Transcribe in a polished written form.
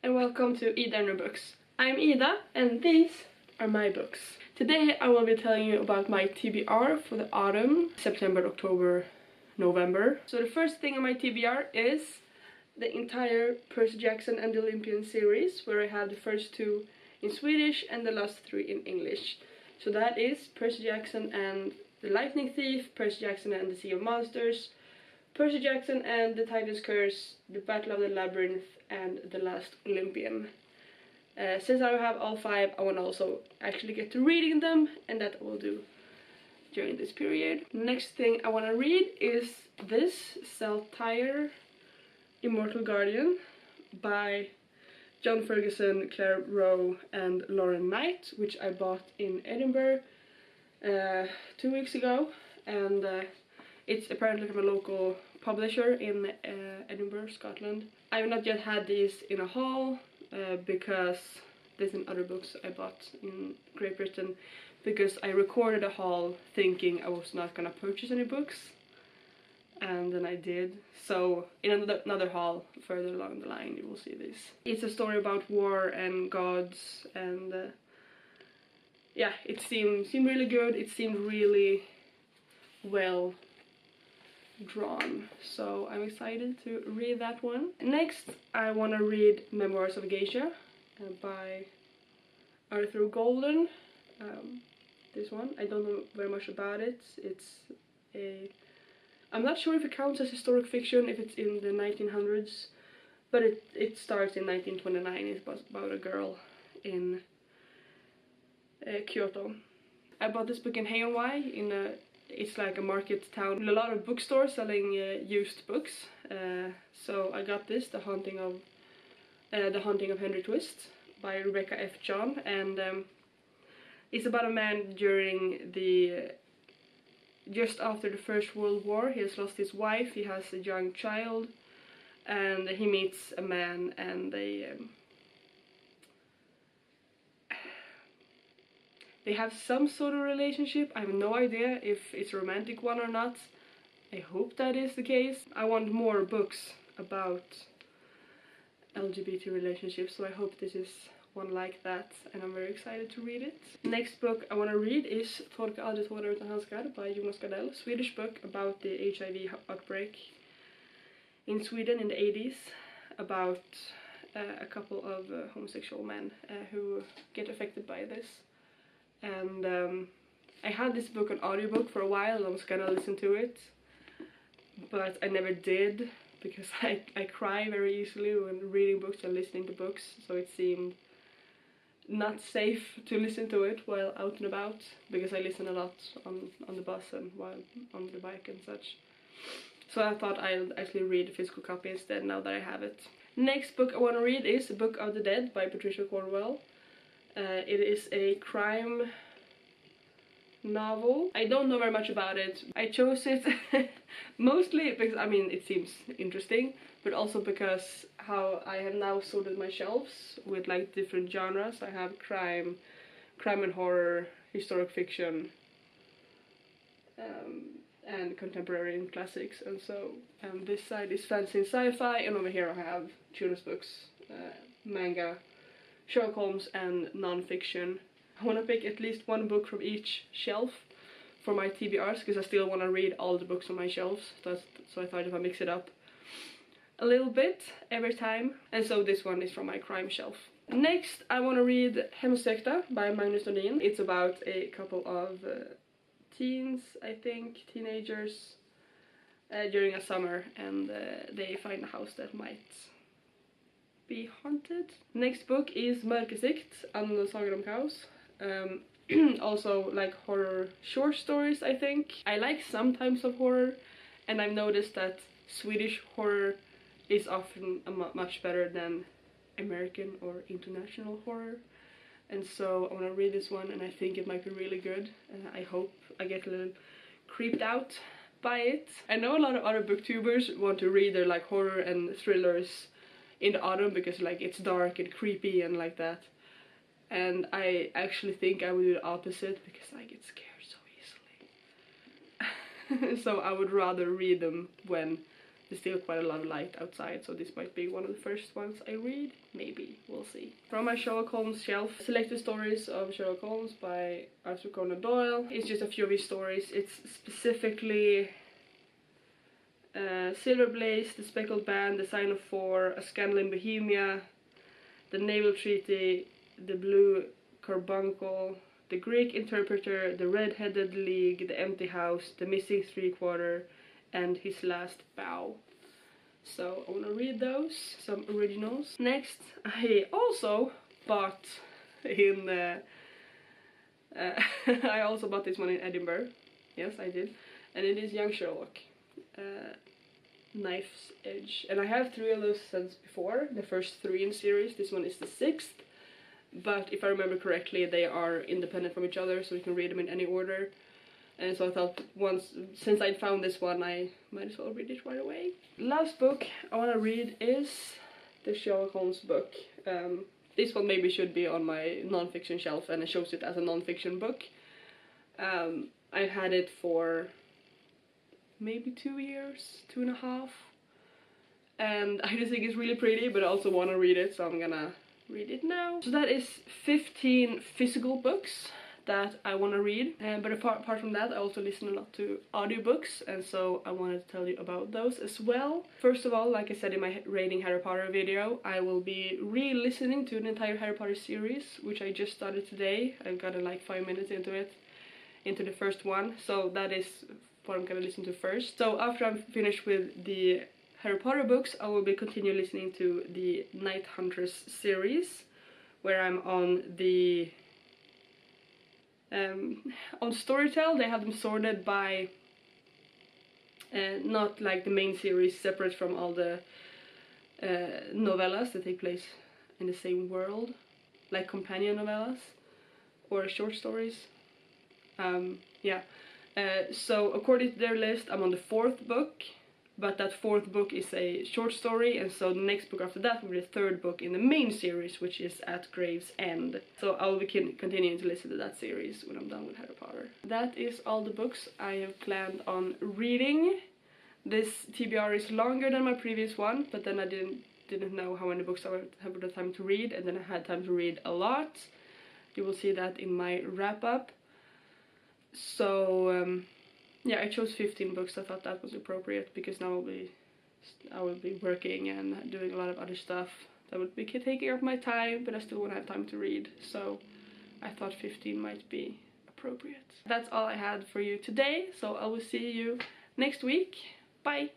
and welcome to Ida Books. I'm Ida and these are my books. Today I will be telling you about my TBR for the autumn, September, October, November. So the first thing on my TBR is the entire Percy Jackson and the Olympian series, where I have the first two in Swedish and the last three in English. So that is Percy Jackson and the Lightning Thief, Percy Jackson and the Sea of Monsters, Percy Jackson and the Titan's Curse, the Battle of the Labyrinth, and the Last Olympian. Since I have all five, I want to also actually get to reading them, and that I will do during this period. Next thing I want to read is this Saltire Immortal Guardian by John Ferguson, Claire Rowe, and Lauren Knight, which I bought in Edinburgh 2 weeks ago, and it's apparently from a local publisher in Edinburgh, Scotland. I have not yet had these in a haul because there's in other books I bought in Great Britain, because I recorded a haul thinking I was not gonna purchase any books, and then I did. So in another haul further along the line you will see this. It's a story about war and gods, and yeah, it seemed really good. It seemed really well drawn, so I'm excited to read that one. Next I want to read Memoirs of a Geisha by Arthur Golden. This one, I don't know very much about it. I'm not sure if it counts as historic fiction if it's in the 1900s, but it starts in 1929. It's about a girl in Kyoto. I bought this book in Heian it's like a market town, a lot of bookstores selling used books. So I got this, The Haunting of Henry Twist by Rebecca F. John, and it's about a man during just after the First World War. He has lost his wife, he has a young child, and he meets a man, and they have some sort of relationship. I have no idea if it's a romantic one or not. I hope that is the case. I want more books about LGBT relationships, so I hope this is one like that, and I'm very excited to read it. Next book I want to read is Torka aldrig tårar utan handskar by Jonas Gardell, Swedish book about the HIV outbreak in Sweden in the 80s, about a couple of homosexual men who get affected by this. And I had this book on audiobook for a while, and I was gonna listen to it, but I never did, because I cry very easily when reading books and listening to books, so it seemed not safe to listen to it while out and about, because I listen a lot on the bus and while on the bike and such. So I thought I'll actually read a physical copy instead, now that I have it. Next book I want to read is Book of the Dead by Patricia Cornwell. It is a crime novel. I don't know very much about it. I chose it mostly because, I mean, it seems interesting, but also because how I have now sorted my shelves with like different genres. I have crime and horror, historic fiction, and contemporary and classics, and so this side is fantasy and sci-fi, and over here I have children's books, manga, Sherlock Holmes, and non-fiction. I want to pick at least one book from each shelf for my TBRs, because I still want to read all the books on my shelves, so I thought if I mix it up a little bit every time. And so this one is from my crime shelf. Next I want to read Hemsökta by Magnus Nordin. It's about a couple of teens, I think, teenagers, during a summer, and they find a house that might be haunted. Next book is Mörkersikt, Annorlunda Sagan om Kaos. Also like horror short stories, I think. I like some types of horror, and I've noticed that Swedish horror is often much better than American or international horror. And so I want to read this one, and I think it might be really good. I hope I get a little creeped out by it. I know a lot of other booktubers want to read their like horror and thrillers in the autumn because like it's dark and creepy and like that, and I actually think I would do the opposite, because I get scared so easily. So I would rather read them when there's still quite a lot of light outside, so this might be one of the first ones I read. Maybe, we'll see. From my Sherlock Holmes shelf, selected stories of Sherlock Holmes by Arthur Conan Doyle. It's just a few of his stories. It's specifically Silver Blaze, The Speckled Band, The Sign of Four, A Scandal in Bohemia, The Naval Treaty, The Blue Carbuncle, The Greek Interpreter, The Red-Headed League, The Empty House, The Missing Three-Quarter, and His Last Bow. So I want to read those, some originals. Next, I also bought in I also bought this one in Edinburgh. Yes, I did. And it is Young Sherlock, Knife's Edge. And I have 3 of those since before, the first 3 in the series. This one is the 6th. But if I remember correctly, they are independent from each other, so you can read them in any order. And so I thought, since I'd found this one, I might as well read it right away. Last book I want to read is the Sherlock Holmes book. This one maybe should be on my non-fiction shelf, and I chose it as a non-fiction book. I've had it for maybe 2 years, 2.5. And I just think it's really pretty, but I also want to read it, so I'm gonna read it now. So that is 15 physical books that I want to read, but apart from that, I also listen a lot to audiobooks, and so I wanted to tell you about those as well. First of all, like I said in my rating Harry Potter video, I will be re-listening to the entire Harry Potter series, which I just started today. I've gotten like 5 minutes into it, into the first one, so that is what I'm gonna listen to first. So after I'm finished with the Harry Potter books, I will be continue listening to the Night Hunters series, where I'm on the on Storytel. They have them sorted by not like the main series separate from all the novellas that take place in the same world, like companion novellas or short stories. Yeah, so according to their list, I'm on the 4th book, but that 4th book is a short story, and so the next book after that will be the 3rd book in the main series, which is At Grave's End. So I will be continuing to listen to that series when I'm done with Harry Potter. That is all the books I have planned on reading. This TBR is longer than my previous one, but then I didn't know how many books I would have the time to read, and then I had time to read a lot. You will see that in my wrap-up. So yeah, I chose 15 books. I thought that was appropriate because now I will be working and doing a lot of other stuff that would be taking up my time, but I still won't have time to read. So I thought 15 might be appropriate. That's all I had for you today. So I will see you next week. Bye!